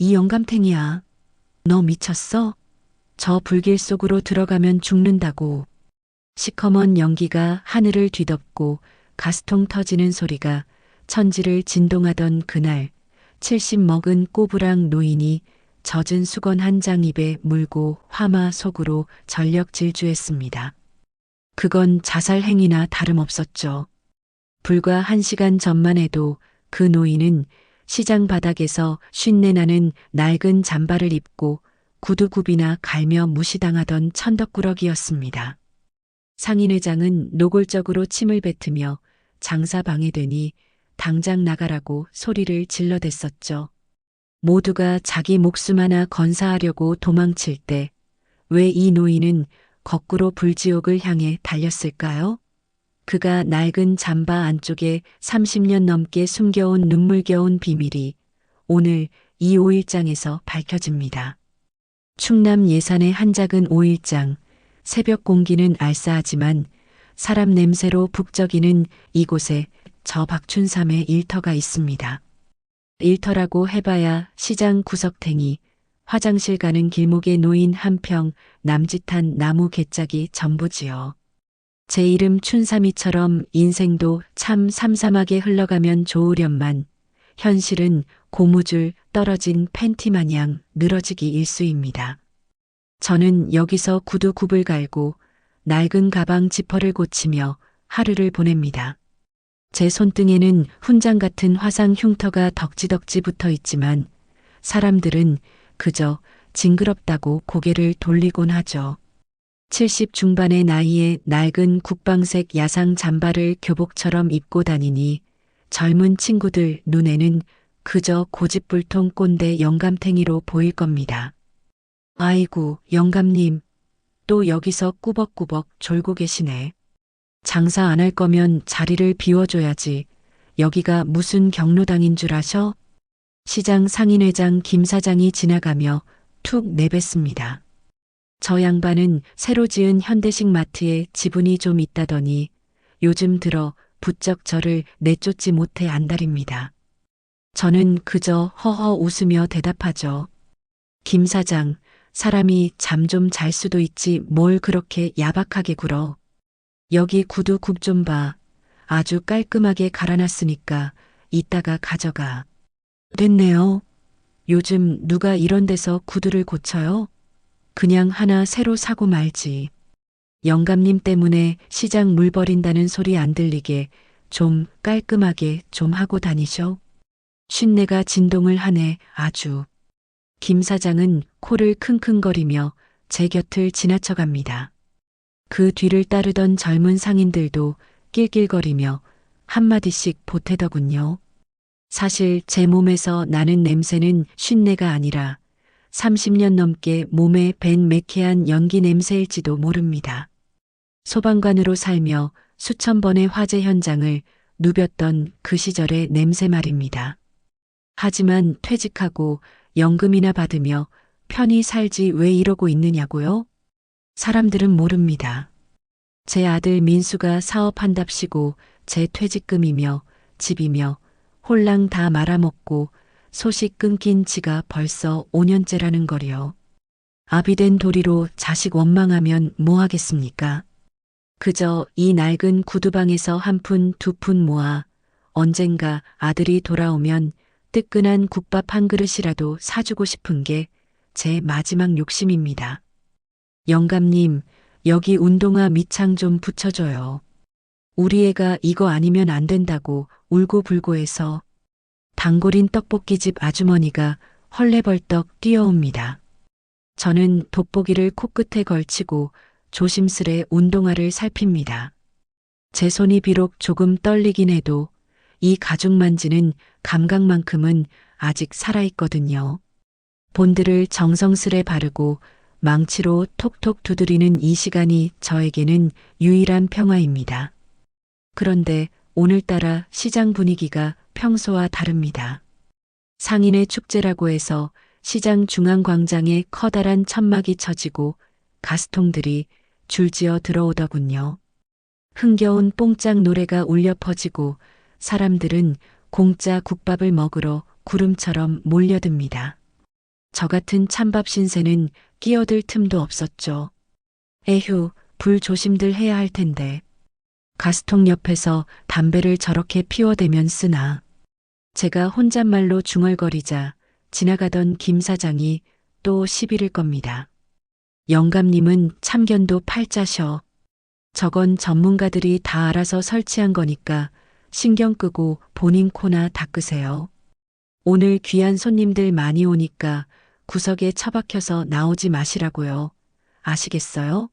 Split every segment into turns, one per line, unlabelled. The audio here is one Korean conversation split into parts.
이 영감탱이야. 너 미쳤어? 저 불길 속으로 들어가면 죽는다고. 시커먼 연기가 하늘을 뒤덮고 가스통 터지는 소리가 천지를 진동하던 그날 70 먹은 꼬부랑 노인이 젖은 수건 한 장 입에 물고 화마 속으로 전력 질주했습니다. 그건 자살 행위나 다름없었죠. 불과 1시간 전만 해도 그 노인은 시장 바닥에서 쉰내나는 낡은 잠바를 입고 구두굽이나 갈며 무시당하던 천덕꾸러기였습니다. 상인회장은 노골적으로 침을 뱉으며 장사 방해되니 당장 나가라고 소리를 질러댔었죠. 모두가 자기 목숨 하나 건사하려고 도망칠 때 왜 이 노인은 거꾸로 불지옥을 향해 달렸을까요? 그가 낡은 잠바 안쪽에 30년 넘게 숨겨온 눈물겨운 비밀이 오늘 이 5일장에서 밝혀집니다. 충남 예산의 한 작은 5일장, 새벽 공기는 알싸하지만 사람 냄새로 북적이는 이곳에 저 박춘삼의 일터가 있습니다. 일터라고 해봐야 시장 구석탱이, 화장실 가는 길목에 놓인 한평 남짓한 나무 개짝이 전부지요. 제 이름 춘삼이처럼 인생도 참 삼삼하게 흘러가면 좋으련만 현실은 고무줄 떨어진 팬티 마냥 늘어지기 일쑤입니다. 저는 여기서 구두 굽을 갈고 낡은 가방 지퍼를 고치며 하루를 보냅니다. 제 손등에는 훈장 같은 화상 흉터가 덕지덕지 붙어 있지만 사람들은 그저 징그럽다고 고개를 돌리곤 하죠. 70 중반의 나이에 낡은 국방색 야상 잠바를 교복처럼 입고 다니니 젊은 친구들 눈에는 그저 고집불통 꼰대 영감탱이로 보일 겁니다. 아이고, 영감님, 또 여기서 꾸벅꾸벅 졸고 계시네. 장사 안 할 거면 자리를 비워줘야지. 여기가 무슨 경로당인 줄 아셔? 시장 상인회장 김 사장이 지나가며 툭 내뱉습니다. 저 양반은 새로 지은 현대식 마트에 지분이 좀 있다더니 요즘 들어 부쩍 저를 내쫓지 못해 안달입니다. 저는 그저 허허 웃으며 대답하죠. 김 사장, 사람이 잠 좀 잘 수도 있지 뭘 그렇게 야박하게 굴어. 여기 구두 굽 좀 봐. 아주 깔끔하게 갈아놨으니까 이따가 가져가. 됐네요. 요즘 누가 이런 데서 구두를 고쳐요? 그냥 하나 새로 사고 말지. 영감님 때문에 시장 물 버린다는 소리 안 들리게 좀 깔끔하게 좀 하고 다니셔. 쉰내가 진동을 하네 아주. 김 사장은 코를 킁킁거리며 제 곁을 지나쳐갑니다. 그 뒤를 따르던 젊은 상인들도 낄낄거리며 한마디씩 보태더군요. 사실 제 몸에서 나는 냄새는 쉰내가 아니라 30년 넘게 몸에 밴 매캐한 연기 냄새일지도 모릅니다. 소방관으로 살며 수천 번의 화재 현장을 누볐던 그 시절의 냄새 말입니다. 하지만 퇴직하고 연금이나 받으며 편히 살지 왜 이러고 있느냐고요? 사람들은 모릅니다. 제 아들 민수가 사업한답시고 제 퇴직금이며 집이며 홀랑 다 말아먹고 소식 끊긴 지가 벌써 5년째라는 거려. 아비된 도리로 자식 원망하면 뭐 하겠습니까? 그저 이 낡은 구두방에서 한 푼 두 푼 모아 언젠가 아들이 돌아오면 뜨끈한 국밥 한 그릇이라도 사주고 싶은 게 제 마지막 욕심입니다. 영감님, 여기 운동화 밑창 좀 붙여줘요. 우리 애가 이거 아니면 안 된다고 울고불고 해서. 단골인 떡볶이집 아주머니가 헐레벌떡 뛰어옵니다. 저는 돋보기를 코끝에 걸치고 조심스레 운동화를 살핍니다. 제 손이 비록 조금 떨리긴 해도 이 가죽 만지는 감각만큼은 아직 살아있거든요. 본드를 정성스레 바르고 망치로 톡톡 두드리는 이 시간이 저에게는 유일한 평화입니다. 그런데 오늘따라 시장 분위기가 평소와 다릅니다. 상인의 축제라고 해서 시장 중앙광장에 커다란 천막이 쳐지고 가스통들이 줄지어 들어오더군요. 흥겨운 뽕짝 노래가 울려 퍼지고 사람들은 공짜 국밥을 먹으러 구름처럼 몰려듭니다. 저 같은 찬밥 신세는 끼어들 틈도 없었죠. 에휴, 불 조심들 해야 할 텐데. 가스통 옆에서 담배를 저렇게 피워대면 쓰나. 제가 혼잣말로 중얼거리자 지나가던 김 사장이 또 시비를 겁니다. 영감님은 참견도 팔자셔. 저건 전문가들이 다 알아서 설치한 거니까 신경 끄고 본인 코나 닦으세요. 오늘 귀한 손님들 많이 오니까 구석에 처박혀서 나오지 마시라고요. 아시겠어요?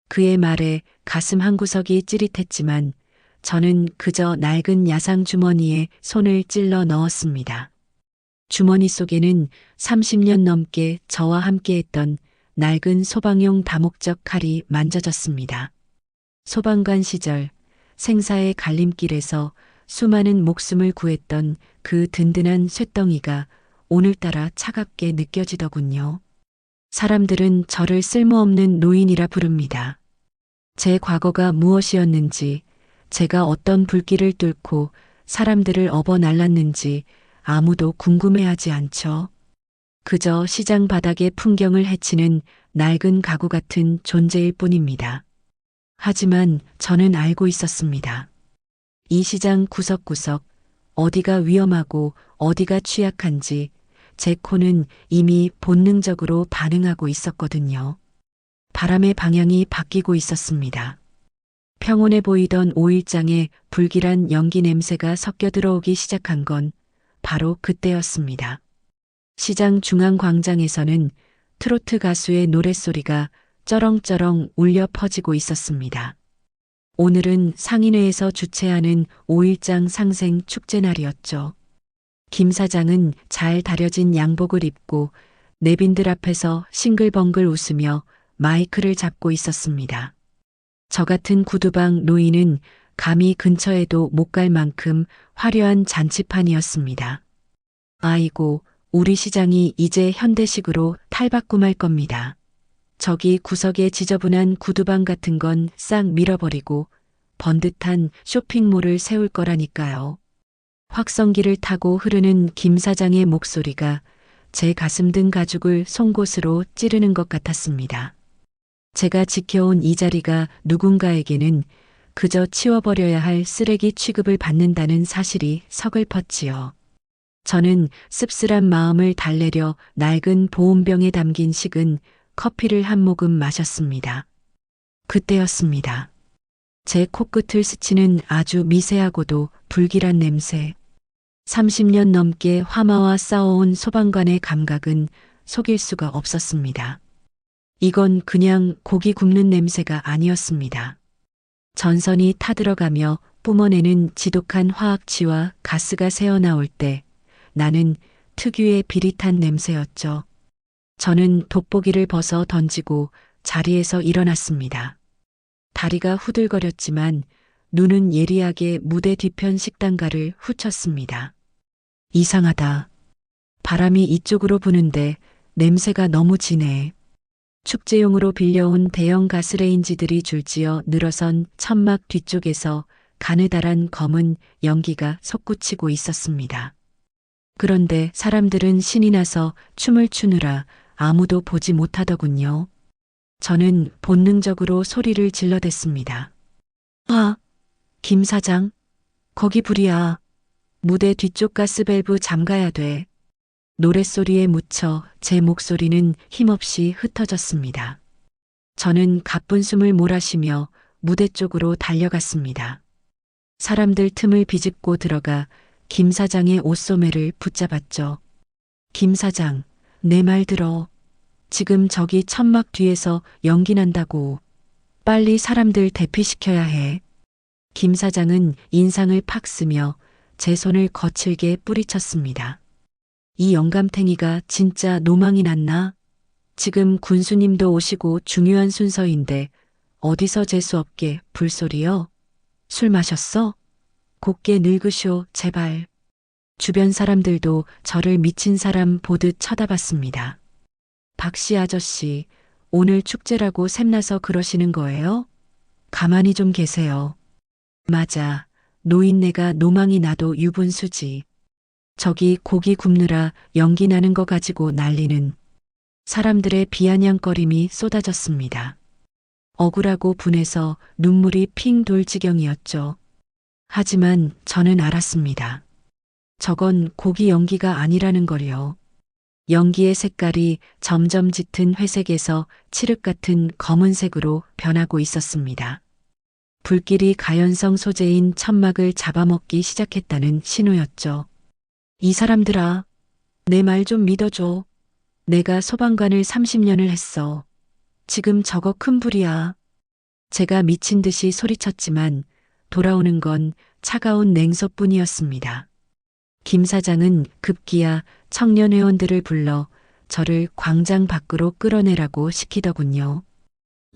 그의 말에 가슴 한구석이 찌릿했지만 저는 그저 낡은 야상 주머니에 손을 찔러 넣었습니다. 주머니 속에는 30년 넘게 저와 함께했던 낡은 소방용 다목적 칼이 만져졌습니다. 소방관 시절 생사의 갈림길에서 수많은 목숨을 구했던 그 든든한 쇳덩이가 오늘따라 차갑게 느껴지더군요. 사람들은 저를 쓸모없는 노인이라 부릅니다. 제 과거가 무엇이었는지, 제가 어떤 불길을 뚫고 사람들을 업어날랐는지 아무도 궁금해하지 않죠. 그저 시장 바닥의 풍경을 헤치는 낡은 가구 같은 존재일 뿐입니다. 하지만 저는 알고 있었습니다. 이 시장 구석구석, 어디가 위험하고 어디가 취약한지 제 코는 이미 본능적으로 반응하고 있었거든요. 바람의 방향이 바뀌고 있었습니다. 평온해 보이던 오일장에 불길한 연기 냄새가 섞여 들어오기 시작한 건 바로 그때였습니다. 시장 중앙 광장에서는 트로트 가수의 노랫소리가 쩌렁쩌렁 울려 퍼지고 있었습니다. 오늘은 상인회에서 주최하는 5일장 상생 축제 날이었죠. 김 사장은 잘 다려진 양복을 입고 내빈들 앞에서 싱글벙글 웃으며 마이크를 잡고 있었습니다. 저 같은 구두방 노인은 감히 근처에도 못 갈 만큼 화려한 잔치판이었습니다. 아이고, 우리 시장이 이제 현대식으로 탈바꿈할 겁니다. 저기 구석에 지저분한 구두방 같은 건 싹 밀어버리고 번듯한 쇼핑몰을 세울 거라니까요. 확성기를 타고 흐르는 김 사장의 목소리가 제 가슴 등 가죽을 송곳으로 찌르는 것 같았습니다. 제가 지켜온 이 자리가 누군가에게는 그저 치워버려야 할 쓰레기 취급을 받는다는 사실이 서글펐지요. 저는 씁쓸한 마음을 달래려 낡은 보온병에 담긴 식은 커피를 한 모금 마셨습니다. 그때였습니다. 제 코끝을 스치는 아주 미세하고도 불길한 냄새. 30년 넘게 화마와 싸워온 소방관의 감각은 속일 수가 없었습니다. 이건 그냥 고기 굽는 냄새가 아니었습니다. 전선이 타들어가며 뿜어내는 지독한 화학취와 가스가 새어나올 때 나는 특유의 비릿한 냄새였죠. 저는 돋보기를 벗어 던지고 자리에서 일어났습니다. 다리가 후들거렸지만 눈은 예리하게 무대 뒤편 식당가를 훑었습니다. 이상하다. 바람이 이쪽으로 부는데 냄새가 너무 진해. 축제용으로 빌려온 대형 가스레인지들이 줄지어 늘어선 천막 뒤쪽에서 가느다란 검은 연기가 솟구치고 있었습니다. 그런데 사람들은 신이 나서 춤을 추느라 아무도 보지 못하더군요. 저는 본능적으로 소리를 질러댔습니다. 아, 김 사장, 거기 불이야. 무대 뒤쪽 가스밸브 잠가야 돼. 노랫소리에 묻혀 제 목소리는 힘없이 흩어졌습니다. 저는 가쁜 숨을 몰아쉬며 무대 쪽으로 달려갔습니다. 사람들 틈을 비집고 들어가 김 사장의 옷소매를 붙잡았죠. 김 사장, 내 말 들어. 지금 저기 천막 뒤에서 연기 난다고. 빨리 사람들 대피시켜야 해. 김 사장은 인상을 팍 쓰며 제 손을 거칠게 뿌리쳤습니다. 이 영감탱이가 진짜 노망이 났나? 지금 군수님도 오시고 중요한 순서인데 어디서 재수없게 불소리요? 술 마셨어? 곱게 늙으쇼, 제발. 주변 사람들도 저를 미친 사람 보듯 쳐다봤습니다. 박씨 아저씨, 오늘 축제라고 샘나서 그러시는 거예요? 가만히 좀 계세요. 맞아, 노인네가 노망이 나도 유분수지. 저기 고기 굽느라 연기 나는 거 가지고 난리는 사람들의 비아냥거림이 쏟아졌습니다. 억울하고 분해서 눈물이 핑 돌 지경이었죠. 하지만 저는 알았습니다. 저건 고기 연기가 아니라는 걸요. 연기의 색깔이 점점 짙은 회색에서 칠흑 같은 검은색으로 변하고 있었습니다. 불길이 가연성 소재인 천막을 잡아먹기 시작했다는 신호였죠. 이 사람들아, 내 말 좀 믿어줘. 내가 소방관을 30년을 했어. 지금 저거 큰 불이야. 제가 미친 듯이 소리쳤지만 돌아오는 건 차가운 냉소뿐이었습니다. 김 사장은 급기야 청년 회원들을 불러 저를 광장 밖으로 끌어내라고 시키더군요.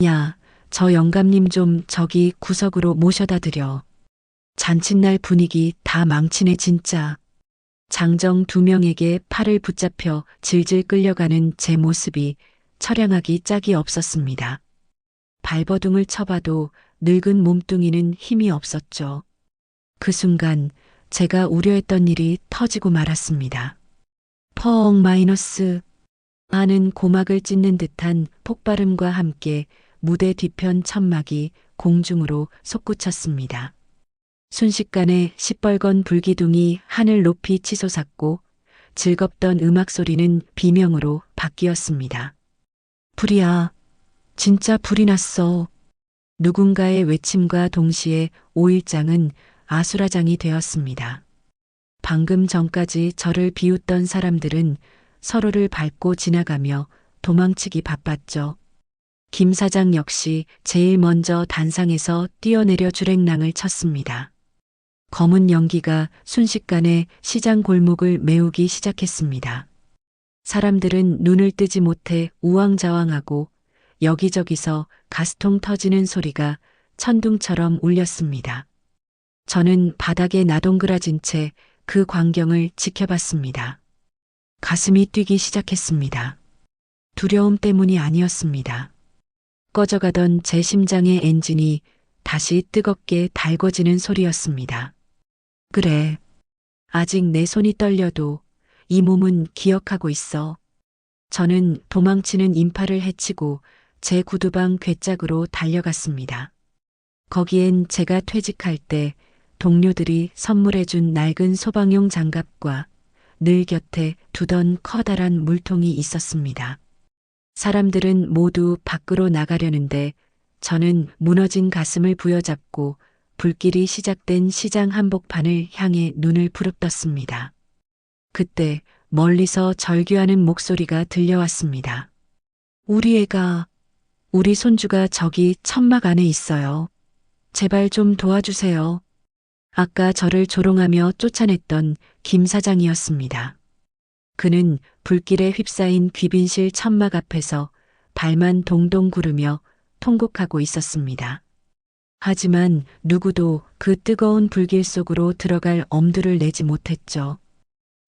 야, 저 영감님 좀 저기 구석으로 모셔다 드려. 잔칫날 분위기 다 망치네 진짜. 장정 2명에게 팔을 붙잡혀 질질 끌려가는 제 모습이 처량하기 짝이 없었습니다. 발버둥을 쳐봐도 늙은 몸뚱이는 힘이 없었죠. 그 순간 제가 우려했던 일이 터지고 말았습니다. 펑 마이너스 하는 고막을 찢는 듯한 폭발음과 함께 무대 뒤편 천막이 공중으로 솟구쳤습니다. 순식간에 시뻘건 불기둥이 하늘 높이 치솟았고 즐겁던 음악 소리는 비명으로 바뀌었습니다. 불이야. 진짜 불이 났어. 누군가의 외침과 동시에 5일장은 아수라장이 되었습니다. 방금 전까지 저를 비웃던 사람들은 서로를 밟고 지나가며 도망치기 바빴죠. 김 사장 역시 제일 먼저 단상에서 뛰어내려 주랭랑을 쳤습니다. 검은 연기가 순식간에 시장 골목을 메우기 시작했습니다. 사람들은 눈을 뜨지 못해 우왕좌왕하고 여기저기서 가스통 터지는 소리가 천둥처럼 울렸습니다. 저는 바닥에 나동그라진 채 그 광경을 지켜봤습니다. 가슴이 뛰기 시작했습니다. 두려움 때문이 아니었습니다. 꺼져가던 제 심장의 엔진이 다시 뜨겁게 달궈지는 소리였습니다. 그래. 아직 내 손이 떨려도 이 몸은 기억하고 있어. 저는 도망치는 인파를 해치고 제 구두방 괴짝으로 달려갔습니다. 거기엔 제가 퇴직할 때 동료들이 선물해준 낡은 소방용 장갑과 늘 곁에 두던 커다란 물통이 있었습니다. 사람들은 모두 밖으로 나가려는데 저는 무너진 가슴을 부여잡고 불길이 시작된 시장 한복판을 향해 눈을 부릅떴습니다. 그때 멀리서 절규하는 목소리가 들려왔습니다. 우리 애가, 우리 손주가 저기 천막 안에 있어요. 제발 좀 도와주세요. 아까 저를 조롱하며 쫓아냈던 김 사장이었습니다. 그는 불길에 휩싸인 귀빈실 천막 앞에서 발만 동동 구르며 통곡하고 있었습니다. 하지만 누구도 그 뜨거운 불길 속으로 들어갈 엄두를 내지 못했죠.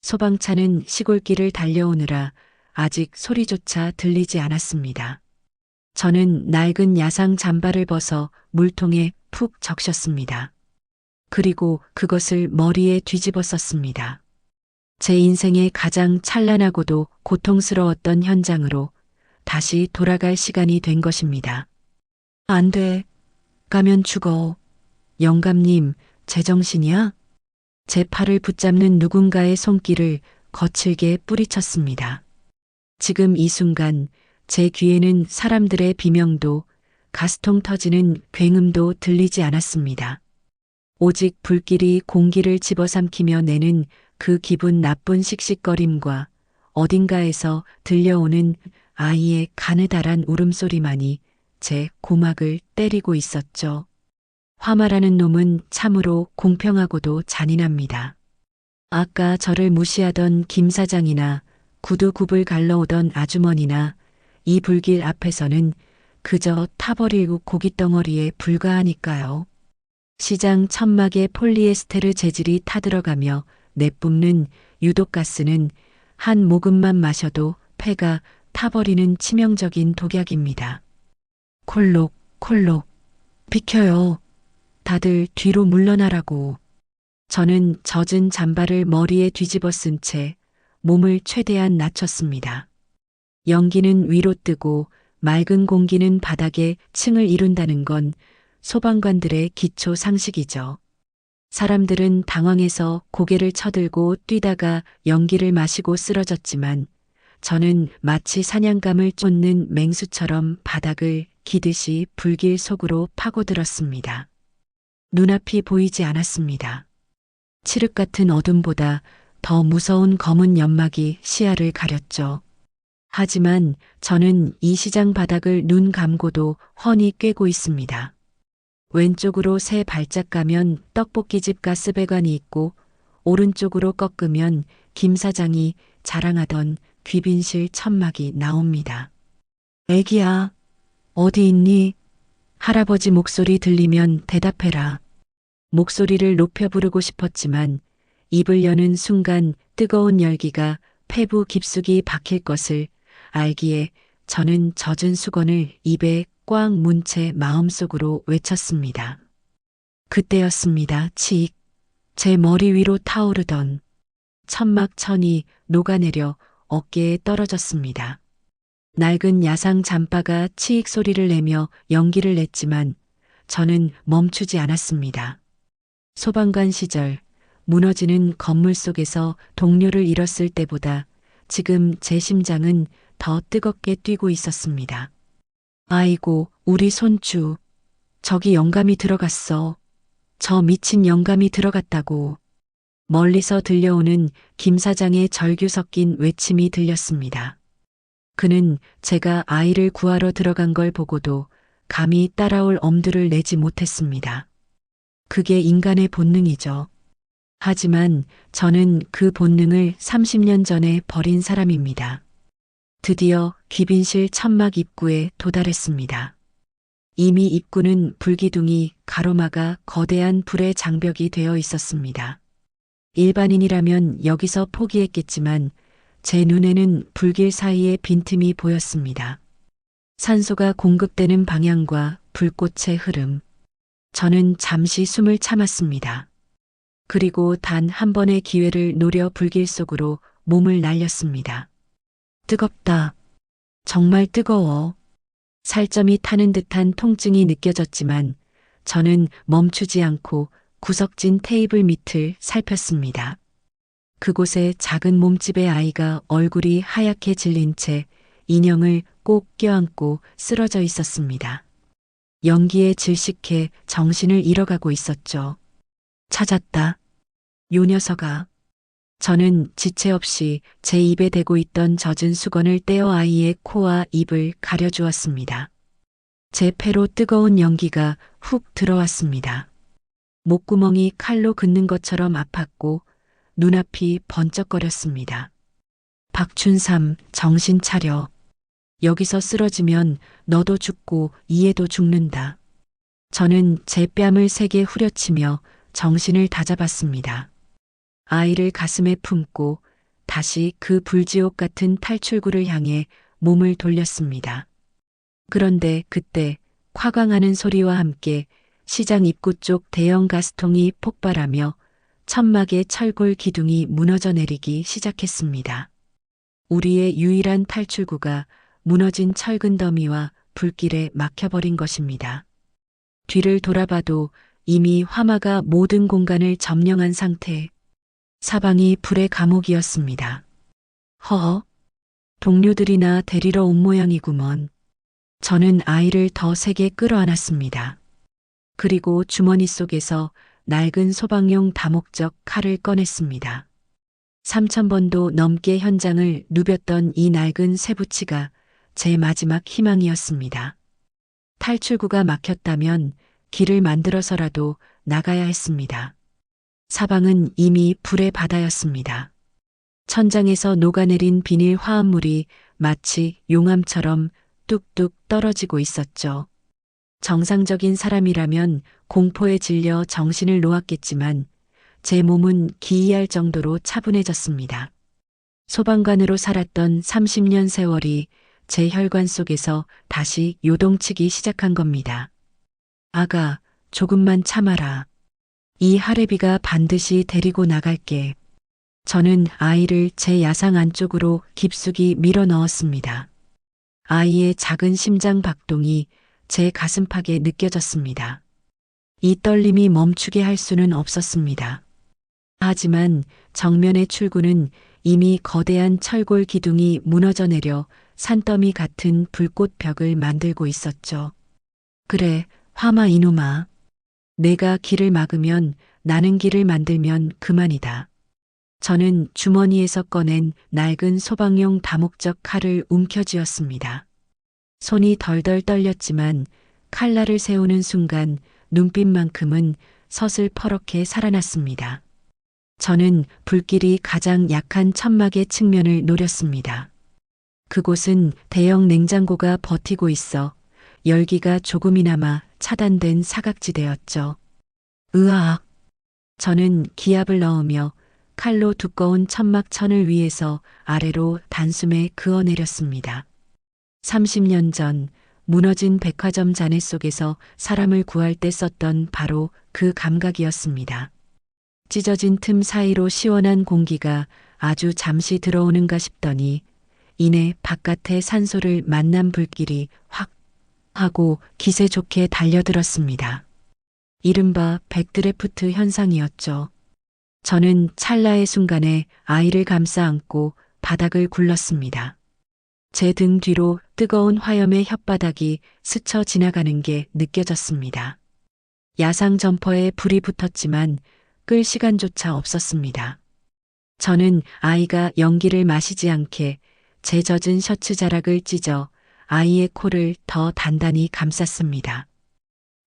소방차는 시골길을 달려오느라 아직 소리조차 들리지 않았습니다. 저는 낡은 야상 잠바를 벗어 물통에 푹 적셨습니다. 그리고 그것을 머리에 뒤집어 썼습니다. 제 인생의 가장 찬란하고도 고통스러웠던 현장으로 다시 돌아갈 시간이 된 것입니다. 안 돼. 가면 죽어. 영감님, 제정신이야? 제 팔을 붙잡는 누군가의 손길을 거칠게 뿌리쳤습니다. 지금 이 순간 제 귀에는 사람들의 비명도 가스통 터지는 굉음도 들리지 않았습니다. 오직 불길이 공기를 집어삼키며 내는 그 기분 나쁜 씩씩거림과 어딘가에서 들려오는 아이의 가느다란 울음소리만이 제 고막을 때리고 있었죠. 화마라는 놈은 참으로 공평하고도 잔인합니다. 아까 저를 무시하던 김 사장이나 구두 굽을 갈러오던 아주머니나 이 불길 앞에서는 그저 타버릴 고깃덩어리에 불과하니까요. 시장 천막의 폴리에스테르 재질이 타들어가며 내뿜는 유독가스는 한 모금만 마셔도 폐가 타버리는 치명적인 독약입니다. 콜록, 콜록. 비켜요. 다들 뒤로 물러나라고. 저는 젖은 잠바를 머리에 뒤집어 쓴 채 몸을 최대한 낮췄습니다. 연기는 위로 뜨고 맑은 공기는 바닥에 층을 이룬다는 건 소방관들의 기초 상식이죠. 사람들은 당황해서 고개를 쳐들고 뛰다가 연기를 마시고 쓰러졌지만 저는 마치 사냥감을 쫓는 맹수처럼 바닥을 기듯이 불길 속으로 파고들었습니다. 눈앞이 보이지 않았습니다. 칠흑 같은 어둠보다 더 무서운 검은 연막이 시야를 가렸죠. 하지만 저는 이 시장 바닥을 눈 감고도 훤히 꿰고 있습니다. 왼쪽으로 세 발짝 가면 떡볶이집 가스배관이 있고 오른쪽으로 꺾으면 김 사장이 자랑하던 귀빈실 천막이 나옵니다. 애기야, 어디 있니? 할아버지 목소리 들리면 대답해라. 목소리를 높여 부르고 싶었지만 입을 여는 순간 뜨거운 열기가 폐부 깊숙이 박힐 것을 알기에 저는 젖은 수건을 입에 꽉 문 채 마음속으로 외쳤습니다. 그때였습니다. 치익. 제 머리 위로 타오르던 천막천이 녹아내려 어깨에 떨어졌습니다. 낡은 야상 잠바가 치익 소리를 내며 연기를 냈지만 저는 멈추지 않았습니다. 소방관 시절 무너지는 건물 속에서 동료를 잃었을 때보다 지금 제 심장은 더 뜨겁게 뛰고 있었습니다. 아이고, 우리 손주. 저기 영감이 들어갔어. 저 미친 영감이 들어갔다고. 멀리서 들려오는 김 사장의 절규 섞인 외침이 들렸습니다. 그는 제가 아이를 구하러 들어간 걸 보고도 감히 따라올 엄두를 내지 못했습니다. 그게 인간의 본능이죠. 하지만 저는 그 본능을 30년 전에 버린 사람입니다. 드디어 귀빈실 천막 입구에 도달했습니다. 이미 입구는 불기둥이 가로막아 거대한 불의 장벽이 되어 있었습니다. 일반인이라면 여기서 포기했겠지만 제 눈에는 불길 사이에 빈틈이 보였습니다. 산소가 공급되는 방향과 불꽃의 흐름. 저는 잠시 숨을 참았습니다. 그리고 단 한 번의 기회를 노려 불길 속으로 몸을 날렸습니다. 뜨겁다. 정말 뜨거워. 살점이 타는 듯한 통증이 느껴졌지만 저는 멈추지 않고 구석진 테이블 밑을 살폈습니다. 그곳에 작은 몸집의 아이가 얼굴이 하얗게 질린 채 인형을 꼭 껴안고 쓰러져 있었습니다. 연기에 질식해 정신을 잃어가고 있었죠. 찾았다. 요 녀석아. 저는 지체 없이 제 입에 대고 있던 젖은 수건을 떼어 아이의 코와 입을 가려주었습니다. 제 폐로 뜨거운 연기가 훅 들어왔습니다. 목구멍이 칼로 긋는 것처럼 아팠고 눈앞이 번쩍거렸습니다. 박춘삼, 정신 차려. 여기서 쓰러지면 너도 죽고 이애도 죽는다. 저는 제 뺨을 세게 후려치며 정신을 다잡았습니다. 아이를 가슴에 품고 다시 그 불지옥 같은 탈출구를 향해 몸을 돌렸습니다. 그런데 그때 콱광하는 소리와 함께 시장 입구 쪽 대형 가스통이 폭발하며 천막의 철골 기둥이 무너져 내리기 시작했습니다. 우리의 유일한 탈출구가 무너진 철근 더미와 불길에 막혀버린 것입니다. 뒤를 돌아봐도 이미 화마가 모든 공간을 점령한 상태. 사방이 불의 감옥이었습니다. 허허, 동료들이나 데리러 온 모양이구먼. 저는 아이를 더 세게 끌어안았습니다. 그리고 주머니 속에서 낡은 소방용 다목적 칼을 꺼냈습니다. 3,000번도 넘게 현장을 누볐던 이 낡은 쇠붙이가 제 마지막 희망이었습니다. 탈출구가 막혔다면 길을 만들어서라도 나가야 했습니다. 사방은 이미 불의 바다였습니다. 천장에서 녹아내린 비닐 화합물이 마치 용암처럼 뚝뚝 떨어지고 있었죠. 정상적인 사람이라면 공포에 질려 정신을 놓았겠지만 제 몸은 기이할 정도로 차분해졌습니다. 소방관으로 살았던 30년 세월이 제 혈관 속에서 다시 요동치기 시작한 겁니다. 아가, 조금만 참아라. 이 할애비가 반드시 데리고 나갈게. 저는 아이를 제 야상 안쪽으로 깊숙이 밀어 넣었습니다. 아이의 작은 심장 박동이 제 가슴팍에 느껴졌습니다. 이 떨림이 멈추게 할 수는 없었습니다. 하지만 정면의 출구는 이미 거대한 철골 기둥이 무너져 내려 산더미 같은 불꽃벽을 만들고 있었죠. 그래, 화마 이놈아. 내가 길을 막으면 나는 길을 만들면 그만이다. 저는 주머니에서 꺼낸 낡은 소방용 다목적 칼을 움켜쥐었습니다. 손이 덜덜 떨렸지만 칼날을 세우는 순간 눈빛만큼은 서슬퍼렇게 살아났습니다. 저는 불길이 가장 약한 천막의 측면을 노렸습니다. 그곳은 대형 냉장고가 버티고 있어 열기가 조금이나마 차단된 사각지대였죠. 으악! 저는 기압을 넣으며 칼로 두꺼운 천막천을 위에서 아래로 단숨에 그어내렸습니다. 30년 전 무너진 백화점 잔해 속에서 사람을 구할 때 썼던 바로 그 감각이었습니다. 찢어진 틈 사이로 시원한 공기가 아주 잠시 들어오는가 싶더니 이내 바깥의 산소를 만난 불길이 확 하고 기세 좋게 달려들었습니다. 이른바 백드래프트 현상이었죠. 저는 찰나의 순간에 아이를 감싸 안고 바닥을 굴렀습니다. 제 등 뒤로 뜨거운 화염의 혓바닥이 스쳐 지나가는 게 느껴졌습니다. 야상 점퍼에 불이 붙었지만 끌 시간조차 없었습니다. 저는 아이가 연기를 마시지 않게 제 젖은 셔츠 자락을 찢어 아이의 코를 더 단단히 감쌌습니다.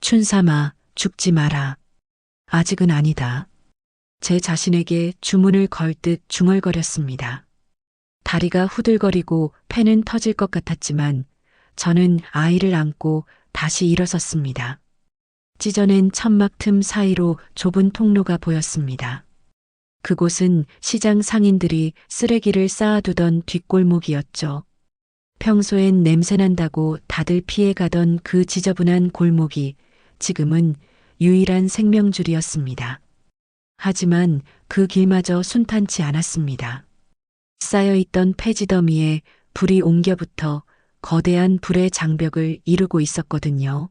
춘삼아, 죽지 마라. 아직은 아니다. 제 자신에게 주문을 걸 듯 중얼거렸습니다. 다리가 후들거리고 폐는 터질 것 같았지만 저는 아이를 안고 다시 일어섰습니다. 찢어낸 천막 틈 사이로 좁은 통로가 보였습니다. 그곳은 시장 상인들이 쓰레기를 쌓아두던 뒷골목이었죠. 평소엔 냄새난다고 다들 피해가던 그 지저분한 골목이 지금은 유일한 생명줄이었습니다. 하지만 그 길마저 순탄치 않았습니다. 쌓여있던 폐지더미에 불이 옮겨붙어 거대한 불의 장벽을 이루고 있었거든요.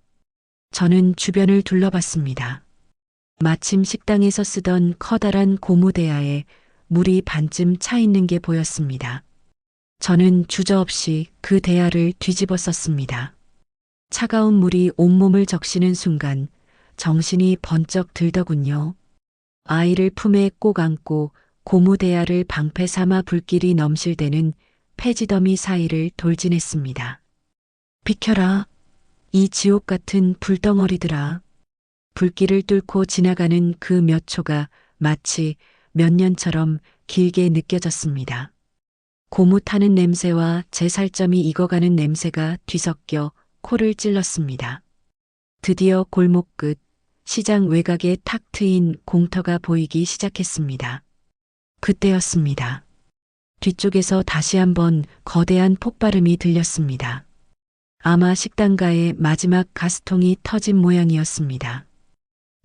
저는 주변을 둘러봤습니다. 마침 식당에서 쓰던 커다란 고무대야에 물이 반쯤 차 있는 게 보였습니다. 저는 주저없이 그 대야를 뒤집어 썼습니다. 차가운 물이 온몸을 적시는 순간 정신이 번쩍 들더군요. 아이를 품에 꼭 안고 고무대야를 방패 삼아 불길이 넘실대는 폐지더미 사이를 돌진했습니다. 비켜라. 이 지옥 같은 불덩어리들아. 불길을 뚫고 지나가는 그 몇 초가 마치 몇 년처럼 길게 느껴졌습니다. 고무 타는 냄새와 제 살점이 익어가는 냄새가 뒤섞여 코를 찔렀습니다. 드디어 골목 끝 시장 외곽에 탁 트인 공터가 보이기 시작했습니다. 그때였습니다. 뒤쪽에서 다시 한번 거대한 폭발음이 들렸습니다. 아마 식당가의 마지막 가스통이 터진 모양이었습니다.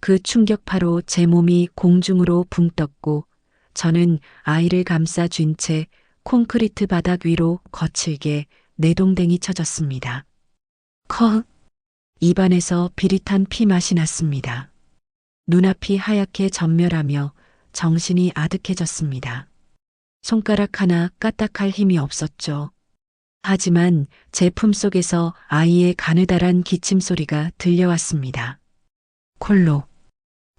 그 충격파로 제 몸이 공중으로 붕 떴고 저는 아이를 감싸 쥔 채 콘크리트 바닥 위로 거칠게 내동댕이 쳐졌습니다. 컥! 입안에서 비릿한 피 맛이 났습니다. 눈앞이 하얗게 전멸하며 정신이 아득해졌습니다. 손가락 하나 까딱할 힘이 없었죠. 하지만 제 품속에서 아이의 가느다란 기침 소리가 들려왔습니다. 콜록,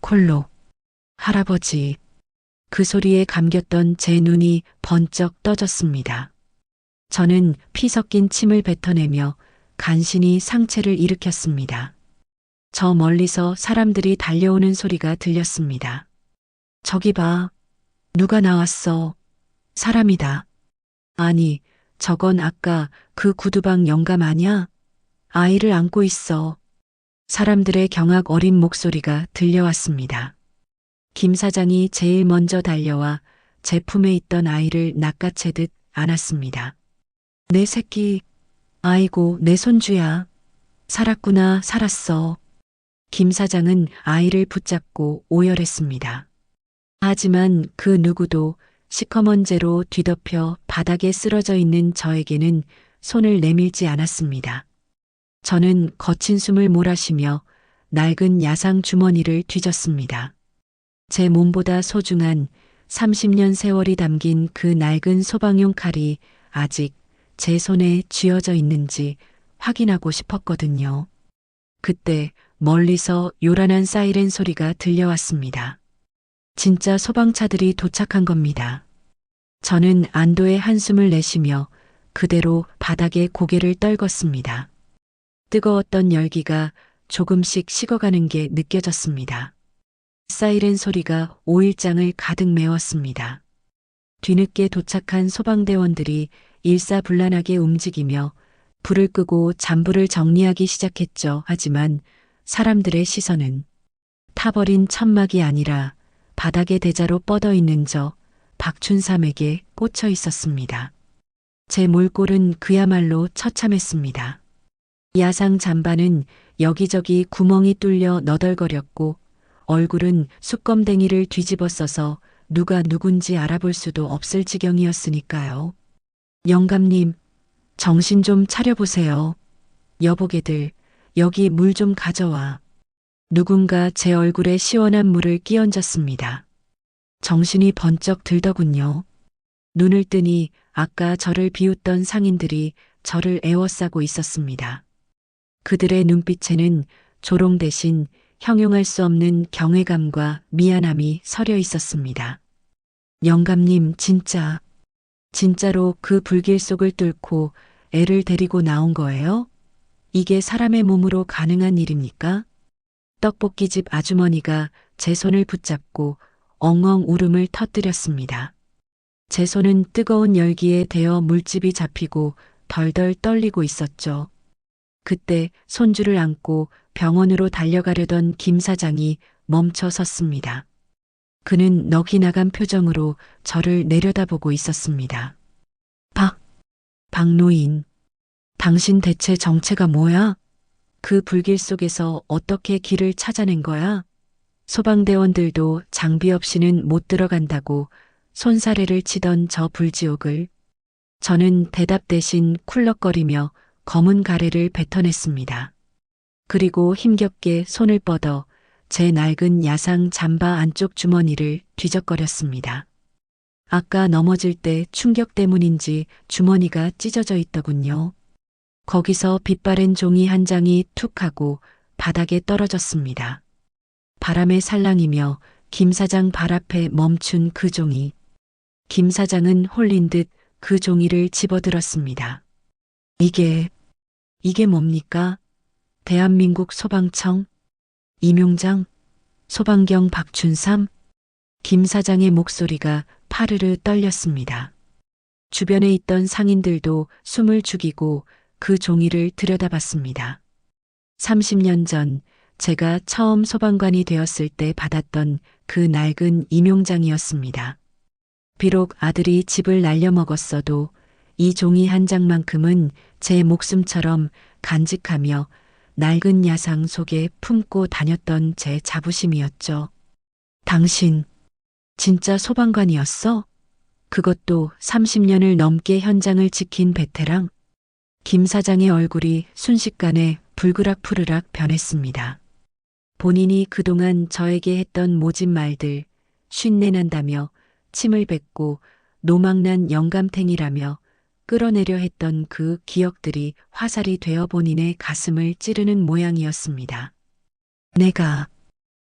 콜록, 할아버지. 그 소리에 감겼던 제 눈이 번쩍 떠졌습니다. 저는 피 섞인 침을 뱉어내며 간신히 상체를 일으켰습니다. 저 멀리서 사람들이 달려오는 소리가 들렸습니다. 저기 봐. 누가 나왔어. 사람이다. 아니, 저건 아까 그 구두방 영감 아냐? 아이를 안고 있어. 사람들의 경악 어린 목소리가 들려왔습니다. 김 사장이 제일 먼저 달려와 제 품에 있던 아이를 낚아채듯 안았습니다. 내 새끼, 아이고 내 손주야. 살았구나, 살았어. 김 사장은 아이를 붙잡고 오열했습니다. 하지만 그 누구도 시커먼 죄로 뒤덮여 바닥에 쓰러져 있는 저에게는 손을 내밀지 않았습니다. 저는 거친 숨을 몰아쉬며 낡은 야상 주머니를 뒤졌습니다. 제 몸보다 소중한 30년 세월이 담긴 그 낡은 소방용 칼이 아직 제 손에 쥐어져 있는지 확인하고 싶었거든요. 그때 멀리서 요란한 사이렌 소리가 들려왔습니다. 진짜 소방차들이 도착한 겁니다. 저는 안도의 한숨을 내쉬며 그대로 바닥에 고개를 떨궜습니다. 뜨거웠던 열기가 조금씩 식어가는 게 느껴졌습니다. 사이렌 소리가 5일장을 가득 메웠습니다. 뒤늦게 도착한 소방대원들이 일사불란하게 움직이며 불을 끄고 잔불을 정리하기 시작했죠. 하지만 사람들의 시선은 타버린 천막이 아니라 바닥에 대자로 뻗어 있는 저 박춘삼에게 꽂혀 있었습니다. 제 몰골은 그야말로 처참했습니다. 야상 잠바는 여기저기 구멍이 뚫려 너덜거렸고 얼굴은 숯검댕이를 뒤집어 써서 누가 누군지 알아볼 수도 없을 지경이었으니까요. 영감님, 정신 좀 차려보세요. 여보게들, 여기 물 좀 가져와. 누군가 제 얼굴에 시원한 물을 끼얹었습니다. 정신이 번쩍 들더군요. 눈을 뜨니 아까 저를 비웃던 상인들이 저를 에워싸고 있었습니다. 그들의 눈빛에는 조롱 대신 형용할 수 없는 경외감과 미안함이 서려 있었습니다. 영감님, 진짜로 그 불길 속을 뚫고 애를 데리고 나온 거예요? 이게 사람의 몸으로 가능한 일입니까? 떡볶이집 아주머니가 제 손을 붙잡고 엉엉 울음을 터뜨렸습니다. 제 손은 뜨거운 열기에 데어 물집이 잡히고 덜덜 떨리고 있었죠. 그때 손주를 안고 병원으로 달려가려던 김 사장이 멈춰 섰습니다. 그는 넋이 나간 표정으로 저를 내려다보고 있었습니다. 박노인, 당신 대체 정체가 뭐야? 그 불길 속에서 어떻게 길을 찾아낸 거야? 소방대원들도 장비 없이는 못 들어간다고 손사래를 치던 저 불지옥을 저는 대답 대신 쿨럭거리며 검은 가래를 뱉어냈습니다. 그리고 힘겹게 손을 뻗어 제 낡은 야상 잠바 안쪽 주머니를 뒤적거렸습니다. 아까 넘어질 때 충격 때문인지 주머니가 찢어져 있더군요. 거기서 빛바랜 종이 한 장이 툭 하고 바닥에 떨어졌습니다. 바람에 살랑이며 김 사장 발 앞에 멈춘 그 종이. 김 사장은 홀린 듯 그 종이를 집어들었습니다. 이게 뭡니까? 대한민국 소방청? 임용장? 소방경 박춘삼? 김 사장의 목소리가 파르르 떨렸습니다. 주변에 있던 상인들도 숨을 죽이고 그 종이를 들여다봤습니다. 30년 전 제가 처음 소방관이 되었을 때 받았던 그 낡은 임용장이었습니다. 비록 아들이 집을 날려먹었어도 이 종이 한 장만큼은 제 목숨처럼 간직하며 낡은 야상 속에 품고 다녔던 제 자부심이었죠. 당신, 진짜 소방관이었어? 그것도 30년을 넘게 현장을 지킨 베테랑? 김 사장의 얼굴이 순식간에 불그락푸르락 변했습니다. 본인이 그동안 저에게 했던 모진 말들, 쉰내난다며 침을 뱉고 노망난 영감탱이라며 끌어내려 했던 그 기억들이 화살이 되어 본인의 가슴을 찌르는 모양이었습니다.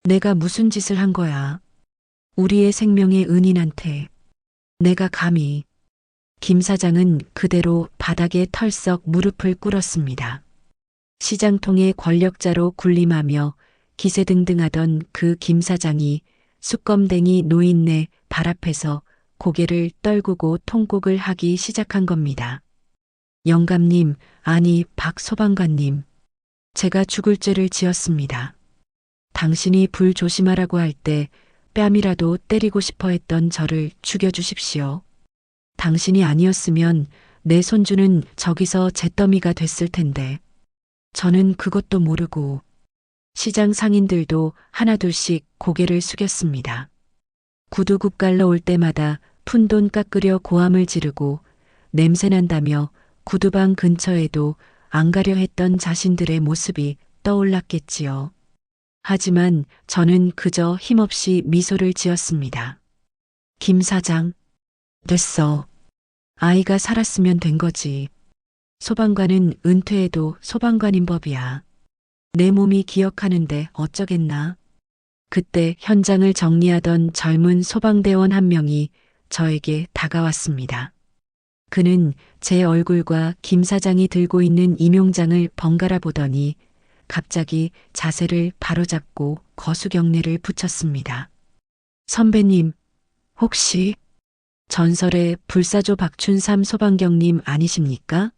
내가 무슨 짓을 한 거야? 우리의 생명의 은인한테 내가 감히. 김 사장은 그대로 바닥에 털썩 무릎을 꿇었습니다. 시장통의 권력자로 군림하며 기세등등하던 그 김 사장이 숯검댕이 노인네 발 앞에서 고개를 떨구고 통곡을 하기 시작한 겁니다. 영감님, 아니 박 소방관님, 제가 죽을 죄를 지었습니다. 당신이 불 조심하라고 할 때 뺨이라도 때리고 싶어 했던 저를 죽여주십시오. 당신이 아니었으면 내 손주는 저기서 잿더미가 됐을 텐데 저는 그것도 모르고 시장 상인들도 하나둘씩 고개를 숙였습니다. 구두 굽갈러 올 때마다 푼돈 깎으려 고함을 지르고 냄새난다며 구두방 근처에도 안 가려 했던 자신들의 모습이 떠올랐겠지요. 하지만 저는 그저 힘없이 미소를 지었습니다. 김 사장, 됐어. 아이가 살았으면 된 거지. 소방관은 은퇴해도 소방관인 법이야. 내 몸이 기억하는데 어쩌겠나. 그때 현장을 정리하던 젊은 소방대원 한 명이 저에게 다가왔습니다. 그는 제 얼굴과 김 사장이 들고 있는 임용장을 번갈아 보더니 갑자기 자세를 바로잡고 거수경례를 붙였습니다. 선배님, 혹시 전설의 불사조 박춘삼 소방경님 아니십니까?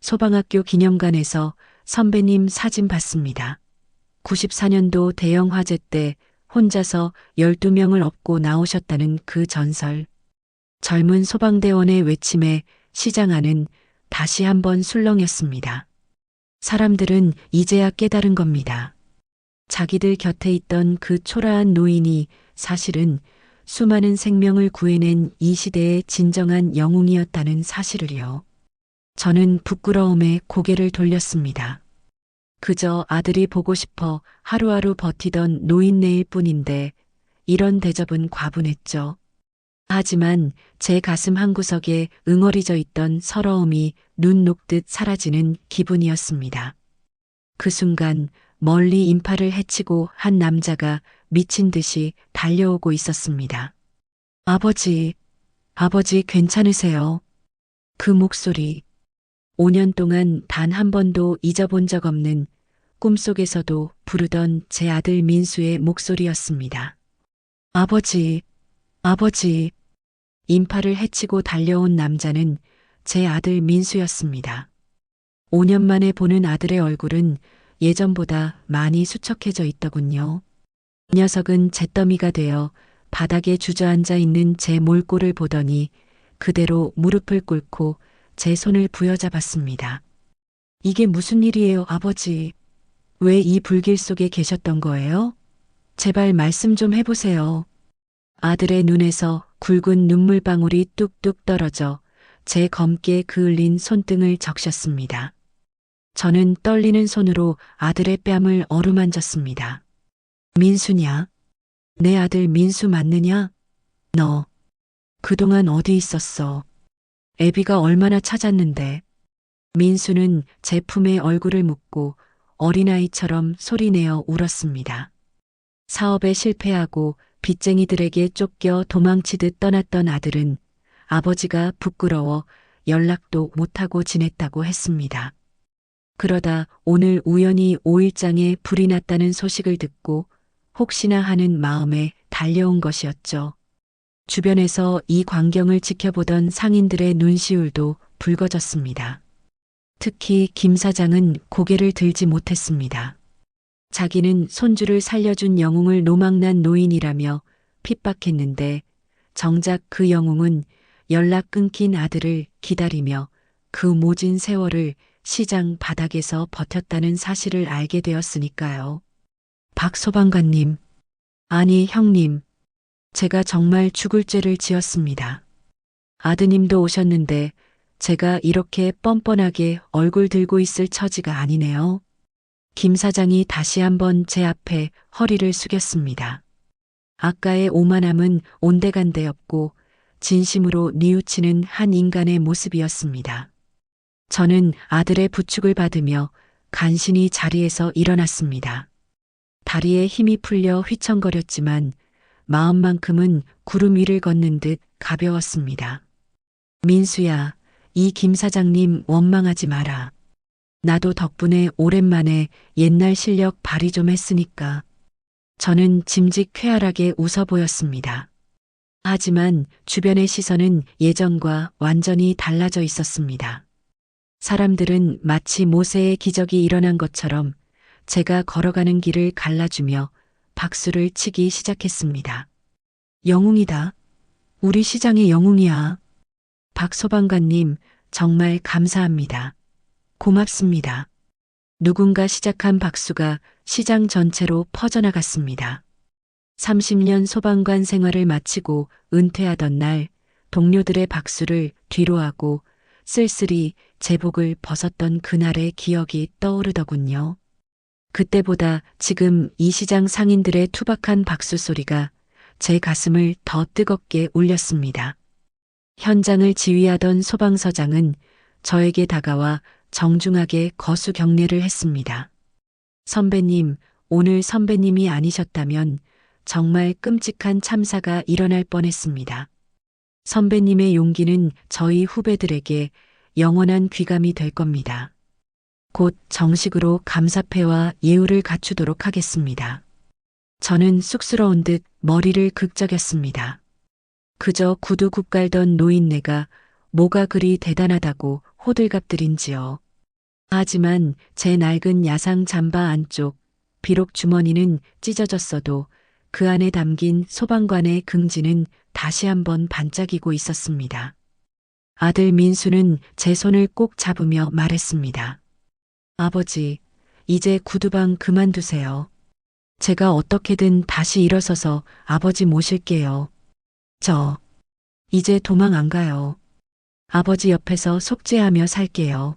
소방학교 기념관에서 선배님 사진 봤습니다. 94년도 대형 화재 때 혼자서 12명을 업고 나오셨다는 그 전설. 젊은 소방대원의 외침에 시장 안은 다시 한번 술렁였습니다. 사람들은 이제야 깨달은 겁니다. 자기들 곁에 있던 그 초라한 노인이 사실은 수많은 생명을 구해낸 이 시대의 진정한 영웅이었다는 사실을요. 저는 부끄러움에 고개를 돌렸습니다. 그저 아들이 보고 싶어 하루하루 버티던 노인네일 뿐인데 이런 대접은 과분했죠. 하지만 제 가슴 한구석에 응어리져 있던 서러움이 눈 녹듯 사라지는 기분이었습니다. 그 순간 멀리 인파를 헤치고 한 남자가 미친 듯이 달려오고 있었습니다. 아버지, 아버지 괜찮으세요? 그 목소리. 5년 동안 단 한 번도 잊어본 적 없는 꿈속에서도 부르던 제 아들 민수의 목소리였습니다. 아버지, 아버지. 인파를 헤치고 달려온 남자는 제 아들 민수였습니다. 5년 만에 보는 아들의 얼굴은 예전보다 많이 수척해져 있더군요. 이 녀석은 잿더미가 되어 바닥에 주저앉아 있는 제 몰골을 보더니 그대로 무릎을 꿇고 제 손을 부여잡았습니다. 이게 무슨 일이에요, 아버지? 왜 이 불길 속에 계셨던 거예요? 제발 말씀 좀 해보세요. 아들의 눈에서 굵은 눈물방울이 뚝뚝 떨어져 제 검게 그을린 손등을 적셨습니다. 저는 떨리는 손으로 아들의 뺨을 어루만졌습니다. 민수냐? 내 아들 민수 맞느냐? 너 그동안 어디 있었어? 애비가 얼마나 찾았는데. 민수는 제 품에 얼굴을 묻고 어린아이처럼 소리내어 울었습니다. 사업에 실패하고 빚쟁이들에게 쫓겨 도망치듯 떠났던 아들은 아버지가 부끄러워 연락도 못하고 지냈다고 했습니다. 그러다 오늘 우연히 5일장에 불이 났다는 소식을 듣고 혹시나 하는 마음에 달려온 것이었죠. 주변에서 이 광경을 지켜보던 상인들의 눈시울도 붉어졌습니다. 특히 김 사장은 고개를 들지 못했습니다. 자기는 손주를 살려준 영웅을 노망난 노인이라며 핍박했는데 정작 그 영웅은 연락 끊긴 아들을 기다리며 그 모진 세월을 시장 바닥에서 버텼다는 사실을 알게 되었으니까요. 박 소방관님, 아니 형님, 제가 정말 죽을 죄를 지었습니다. 아드님도 오셨는데 제가 이렇게 뻔뻔하게 얼굴 들고 있을 처지가 아니네요. 김 사장이 다시 한번 제 앞에 허리를 숙였습니다. 아까의 오만함은 온데간데없고 진심으로 뉘우치는 한 인간의 모습이었습니다. 저는 아들의 부축을 받으며 간신히 자리에서 일어났습니다. 다리에 힘이 풀려 휘청거렸지만 마음만큼은 구름 위를 걷는 듯 가벼웠습니다. 민수야, 이 김 사장님 원망하지 마라. 나도 덕분에 오랜만에 옛날 실력 발휘 좀 했으니까. 저는 짐짓 쾌활하게 웃어 보였습니다. 하지만 주변의 시선은 예전과 완전히 달라져 있었습니다. 사람들은 마치 모세의 기적이 일어난 것처럼 제가 걸어가는 길을 갈라주며 박수를 치기 시작했습니다. 영웅이다. 우리 시장의 영웅이야. 박 소방관님, 정말 감사합니다. 고맙습니다. 누군가 시작한 박수가 시장 전체로 퍼져나갔습니다. 30년 소방관 생활을 마치고 은퇴하던 날 동료들의 박수를 뒤로하고 쓸쓸히 제복을 벗었던 그날의 기억이 떠오르더군요. 그때보다 지금 이 시장 상인들의 투박한 박수 소리가 제 가슴을 더 뜨겁게 울렸습니다. 현장을 지휘하던 소방서장은 저에게 다가와 정중하게 거수 경례를 했습니다. 선배님, 오늘 선배님이 아니셨다면 정말 끔찍한 참사가 일어날 뻔했습니다. 선배님의 용기는 저희 후배들에게 영원한 귀감이 될 겁니다. 곧 정식으로 감사패와 예우를 갖추도록 하겠습니다. 저는 쑥스러운 듯 머리를 극적였습니다. 그저 구두 굽 갈던 노인네가 뭐가 그리 대단하다고 호들갑들인지요. 하지만 제 낡은 야상 잠바 안쪽, 비록 주머니는 찢어졌어도 그 안에 담긴 소방관의 긍지는 다시 한번 반짝이고 있었습니다. 아들 민수는 제 손을 꼭 잡으며 말했습니다. 아버지, 이제 구두방 그만두세요. 제가 어떻게든 다시 일어서서 아버지 모실게요. 저, 이제 도망 안 가요. 아버지 옆에서 속죄하며 살게요.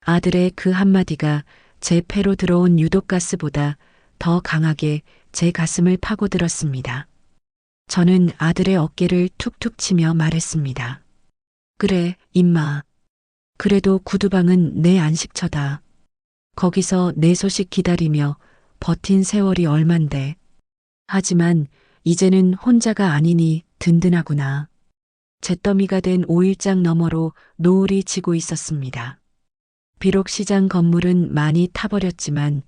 아들의 그 한마디가 제 폐로 들어온 유독가스보다 더 강하게 제 가슴을 파고들었습니다. 저는 아들의 어깨를 툭툭 치며 말했습니다. 그래, 임마. 그래도 구두방은 내 안식처다. 거기서 내 소식 기다리며 버틴 세월이 얼만데. 하지만 이제는 혼자가 아니니 든든하구나. 잿더미가 된 5일장 너머로 노을이 지고 있었습니다. 비록 시장 건물은 많이 타버렸지만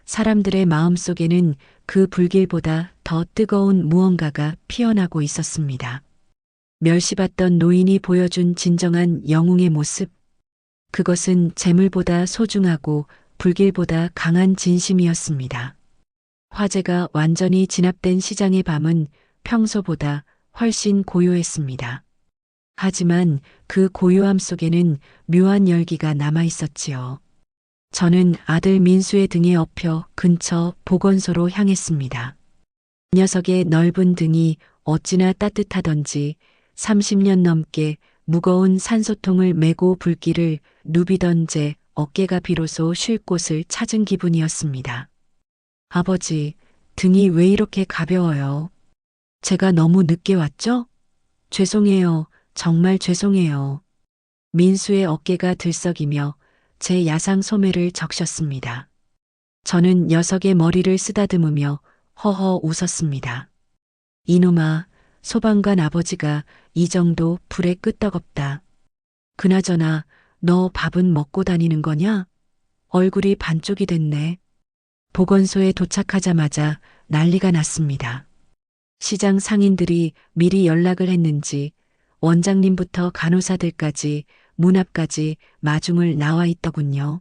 사람들의 마음속에는 그 불길보다 더 뜨거운 무언가가 피어나고 있었습니다. 멸시받던 노인이 보여준 진정한 영웅의 모습. 그것은 재물보다 소중하고 불길보다 강한 진심이었습니다. 화재가 완전히 진압된 시장의 밤은 평소보다 훨씬 고요했습니다. 하지만 그 고요함 속에는 묘한 열기가 남아 있었지요. 저는 아들 민수의 등에 업혀 근처 보건소로 향했습니다. 녀석의 넓은 등이 어찌나 따뜻하던지 30년 넘게 무거운 산소통을 메고 불길을 누비던 제 어깨가 비로소 쉴 곳을 찾은 기분이었습니다. 아버지, 등이 왜 이렇게 가벼워요? 제가 너무 늦게 왔죠? 죄송해요. 정말 죄송해요. 민수의 어깨가 들썩이며 제 야상 소매를 적셨습니다. 저는 녀석의 머리를 쓰다듬으며 허허 웃었습니다. 이놈아, 소방관 아버지가 이 정도 불에 끄떡없다. 그나저나 너 밥은 먹고 다니는 거냐? 얼굴이 반쪽이 됐네. 보건소에 도착하자마자 난리가 났습니다. 시장 상인들이 미리 연락을 했는지 원장님부터 간호사들까지 문 앞까지 마중을 나와 있더군요.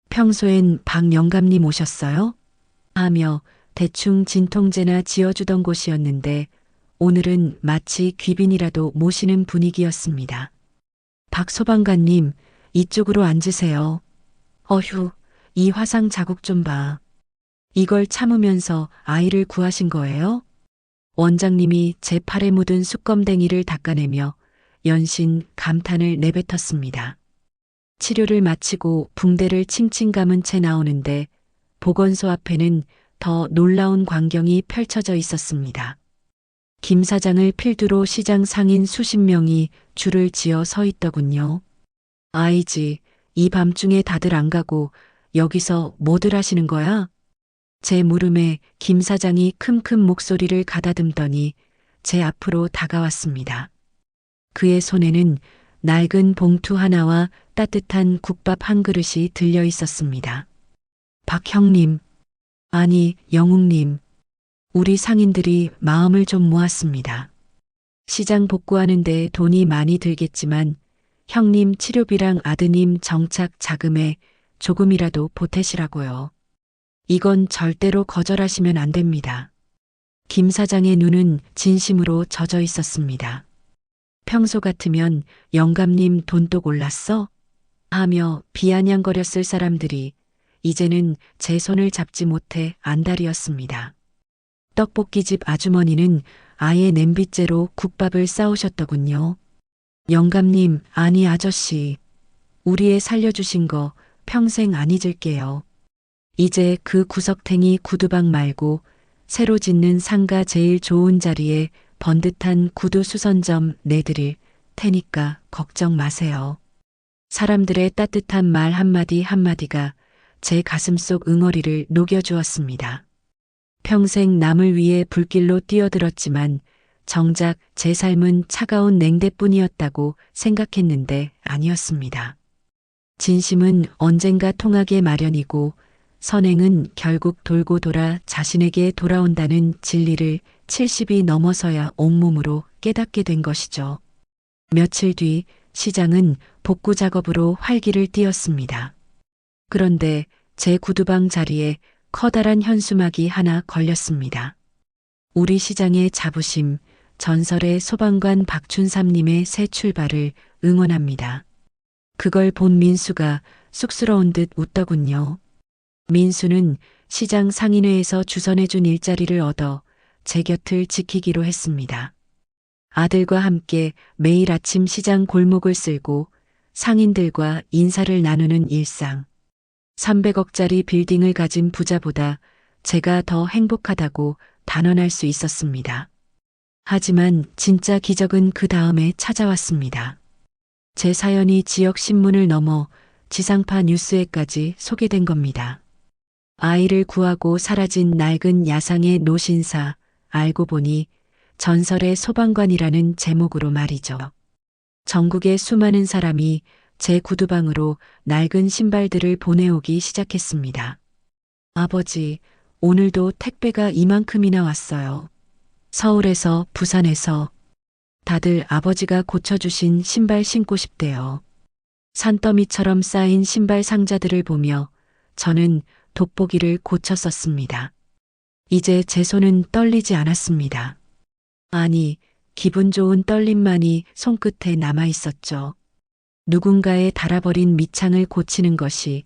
평소엔 박 영감님 오셨어요? 하며 대충 진통제나 지어주던 곳이었는데 오늘은 마치 귀빈이라도 모시는 분위기였습니다. 박 소방관님, 이쪽으로 앉으세요. 어휴, 이 화상 자국 좀 봐. 이걸 참으면서 아이를 구하신 거예요? 원장님이 제 팔에 묻은 수검댕이를 닦아내며 연신 감탄을 내뱉었습니다. 치료를 마치고 붕대를 칭칭 감은 채 나오는데 보건소 앞에는 더 놀라운 광경이 펼쳐져 있었습니다. 김 사장을 필두로 시장 상인 수십 명이 줄을 지어 서 있더군요. 아이지, 이 밤중에 다들 안 가고 여기서 뭐들 하시는 거야? 제 물음에 김 사장이 큼큼 목소리를 가다듬더니 제 앞으로 다가왔습니다. 그의 손에는 낡은 봉투 하나와 따뜻한 국밥 한 그릇이 들려 있었습니다. 박 형님, 아니 영웅님, 우리 상인들이 마음을 좀 모았습니다. 시장 복구하는데 돈이 많이 들겠지만 형님 치료비랑 아드님 정착 자금에 조금이라도 보태시라고요. 이건 절대로 거절하시면 안 됩니다. 김 사장의 눈은 진심으로 젖어 있었습니다. 평소 같으면 영감님 돈독 올랐어? 하며 비아냥거렸을 사람들이 이제는 제 손을 잡지 못해 안달이었습니다. 떡볶이집 아주머니는 아예 냄비째로 국밥을 싸우셨더군요. 영감님, 아니 아저씨. 우리 애 살려주신 거 평생 안 잊을게요. 이제 그 구석탱이 구두방 말고 새로 짓는 상가 제일 좋은 자리에 번듯한 구두 수선점 내드릴 테니까 걱정 마세요. 사람들의 따뜻한 말 한마디 한마디가 제 가슴속 응어리를 녹여주었습니다. 평생 남을 위해 불길로 뛰어들었지만 정작 제 삶은 차가운 냉대뿐이었다고 생각했는데 아니었습니다. 진심은 언젠가 통하게 마련이고 선행은 결국 돌고 돌아 자신에게 돌아온다는 진리를 70이 넘어서야 온몸으로 깨닫게 된 것이죠. 며칠 뒤 시장은 복구 작업으로 활기를 띠었습니다. 그런데 제 구두방 자리에 커다란 현수막이 하나 걸렸습니다. 우리 시장의 자부심, 전설의 소방관 박춘삼님의 새 출발을 응원합니다. 그걸 본 민수가 쑥스러운 듯 웃더군요. 민수는 시장 상인회에서 주선해준 일자리를 얻어 제 곁을 지키기로 했습니다. 아들과 함께 매일 아침 시장 골목을 쓸고 상인들과 인사를 나누는 일상. 300억짜리 빌딩을 가진 부자보다 제가 더 행복하다고 단언할 수 있었습니다. 하지만 진짜 기적은 그 다음에 찾아왔습니다. 제 사연이 지역 신문을 넘어 지상파 뉴스에까지 소개된 겁니다. 아이를 구하고 사라진 낡은 야상의 노신사, 알고 보니 전설의 소방관이라는 제목으로 말이죠. 전국의 수많은 사람이 제 구두방으로 낡은 신발들을 보내오기 시작했습니다. 아버지, 오늘도 택배가 이만큼이나 왔어요. 서울에서, 부산에서. 다들 아버지가 고쳐주신 신발 신고 싶대요. 산더미처럼 쌓인 신발 상자들을 보며 저는 돋보기를 고쳤었습니다. 이제 제 손은 떨리지 않았습니다. 아니, 기분 좋은 떨림만이 손끝에 남아 있었죠. 누군가의 닳아버린 밑창을 고치는 것이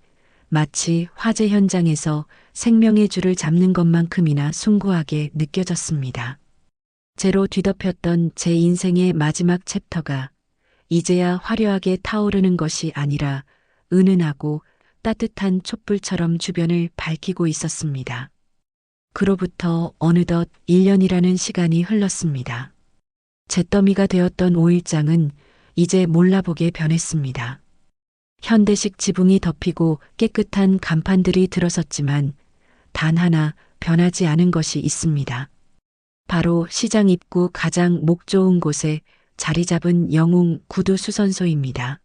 마치 화재 현장에서 생명의 줄을 잡는 것만큼이나 숭고하게 느껴졌습니다. 제로 뒤덮였던 제 인생의 마지막 챕터가 이제야 화려하게 타오르는 것이 아니라 은은하고 따뜻한 촛불처럼 주변을 밝히고 있었습니다. 그로부터 어느덧 1년이라는 시간이 흘렀습니다. 잿더미가 되었던 5일장은 이제 몰라보게 변했습니다. 현대식 지붕이 덮이고 깨끗한 간판들이 들어섰지만 단 하나 변하지 않은 것이 있습니다. 바로 시장 입구 가장 목 좋은 곳에 자리 잡은 영웅 구두 수선소입니다.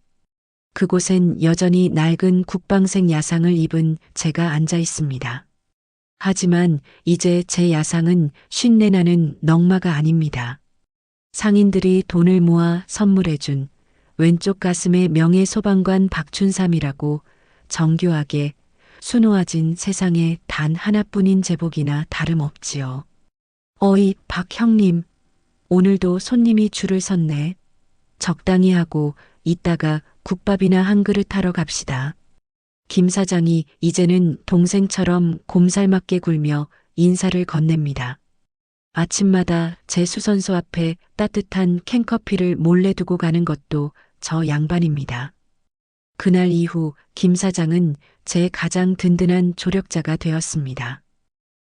그곳엔 여전히 낡은 국방색 야상을 입은 제가 앉아 있습니다. 하지만 이제 제 야상은 쉰내나는 넝마가 아닙니다. 상인들이 돈을 모아 선물해준 왼쪽 가슴에 명예소방관 박춘삼이라고 정교하게 수놓아진 세상에 단 하나뿐인 제복이나 다름없지요. 어이, 박 형님. 오늘도 손님이 줄을 섰네. 적당히 하고 이따가 국밥이나 한 그릇 하러 갑시다. 김 사장이 이제는 동생처럼 곰살맞게 굴며 인사를 건넵니다. 아침마다 제 수선소 앞에 따뜻한 캔커피를 몰래 두고 가는 것도 저 양반입니다. 그날 이후 김 사장은 제 가장 든든한 조력자가 되었습니다.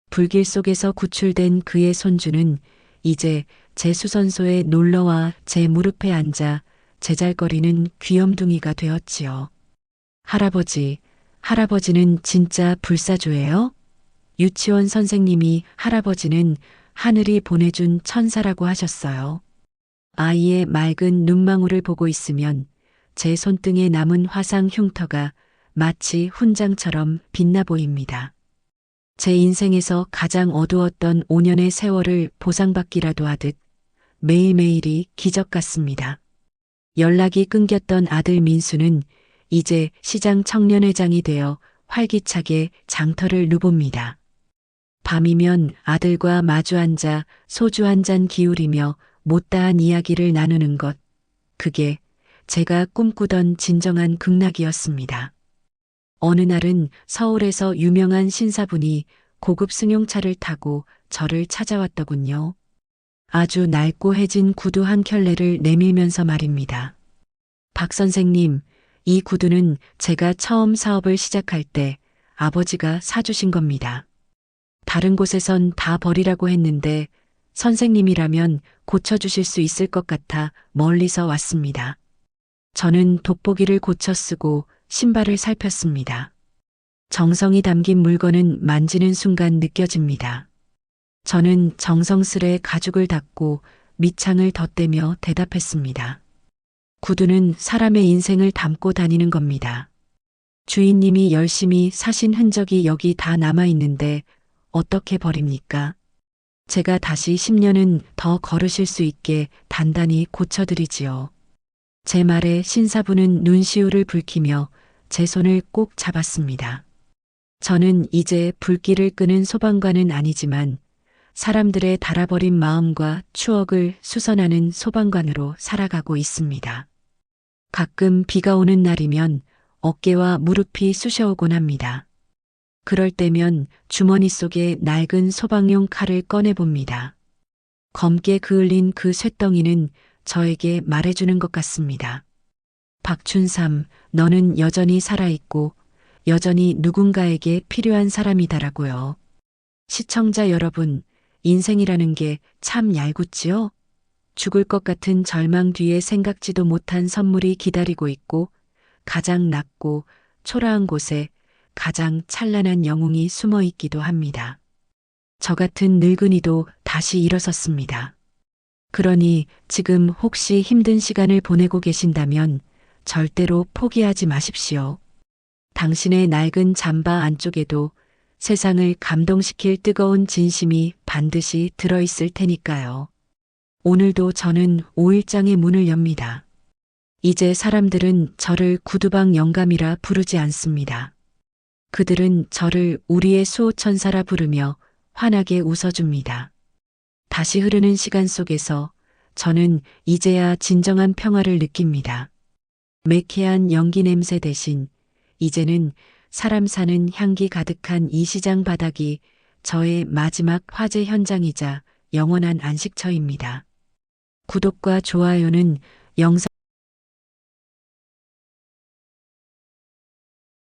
불길 속에서 구출된 그의 손주는 이제 제 수선소에 놀러와 제 무릎에 앉아 제잘거리는 귀염둥이가 되었지요. 할아버지, 할아버지는 진짜 불사조예요? 유치원 선생님이 할아버지는 하늘이 보내준 천사라고 하셨어요. 아이의 맑은 눈망울을 보고 있으면 제 손등에 남은 화상 흉터가 마치 훈장처럼 빛나 보입니다. 제 인생에서 가장 어두웠던 5년의 세월을 보상받기라도 하듯 매일매일이 기적 같습니다. 연락이 끊겼던 아들 민수는 이제 시장 청년회장이 되어 활기차게 장터를 누봅니다. 밤이면 아들과 마주 앉아 소주 한 잔 기울이며 못다한 이야기를 나누는 것, 그게 제가 꿈꾸던 진정한 극락이었습니다. 어느 날은 서울에서 유명한 신사분이 고급 승용차를 타고 저를 찾아왔더군요. 아주 낡고 해진 구두 한 켤레를 내밀면서 말입니다. 박 선생님, 이 구두는 제가 처음 사업을 시작할 때 아버지가 사주신 겁니다. 다른 곳에선 다 버리라고 했는데 선생님이라면 고쳐주실 수 있을 것 같아 멀리서 왔습니다. 저는 돋보기를 고쳐 쓰고 신발을 살폈습니다. 정성이 담긴 물건은 만지는 순간 느껴집니다. 저는 정성스레 가죽을 닦고 밑창을 덧대며 대답했습니다. 구두는 사람의 인생을 담고 다니는 겁니다. 주인님이 열심히 사신 흔적이 여기 다 남아 있는데 어떻게 버립니까? 제가 다시 10년은 더 걸으실 수 있게 단단히 고쳐드리지요. 제 말에 신사부는 눈시울을 붉히며 제 손을 꼭 잡았습니다. 저는 이제 불길을 끄는 소방관은 아니지만 사람들의 닳아버린 마음과 추억을 수선하는 소방관으로 살아가고 있습니다. 가끔 비가 오는 날이면 어깨와 무릎이 쑤셔오곤 합니다. 그럴 때면 주머니 속에 낡은 소방용 칼을 꺼내봅니다. 검게 그을린 그 쇳덩이는 저에게 말해주는 것 같습니다. 박춘삼, 너는 여전히 살아있고 여전히 누군가에게 필요한 사람이다라고요. 시청자 여러분, 인생이라는 게 참 얄궂지요? 죽을 것 같은 절망 뒤에 생각지도 못한 선물이 기다리고 있고 가장 낮고 초라한 곳에 가장 찬란한 영웅이 숨어 있기도 합니다. 저 같은 늙은이도 다시 일어섰습니다. 그러니 지금 혹시 힘든 시간을 보내고 계신다면 절대로 포기하지 마십시오. 당신의 낡은 잠바 안쪽에도 세상을 감동시킬 뜨거운 진심이 반드시 들어있을 테니까요. 오늘도 저는 5일장의 문을 엽니다. 이제 사람들은 저를 구두방 영감이라 부르지 않습니다. 그들은 저를 우리의 수호천사라 부르며 환하게 웃어줍니다. 다시 흐르는 시간 속에서 저는 이제야 진정한 평화를 느낍니다. 매캐한 연기 냄새 대신 이제는 사람 사는 향기 가득한 이 시장 바닥이 저의 마지막 화제 현장이자 영원한 안식처입니다. 구독과 좋아요는 영상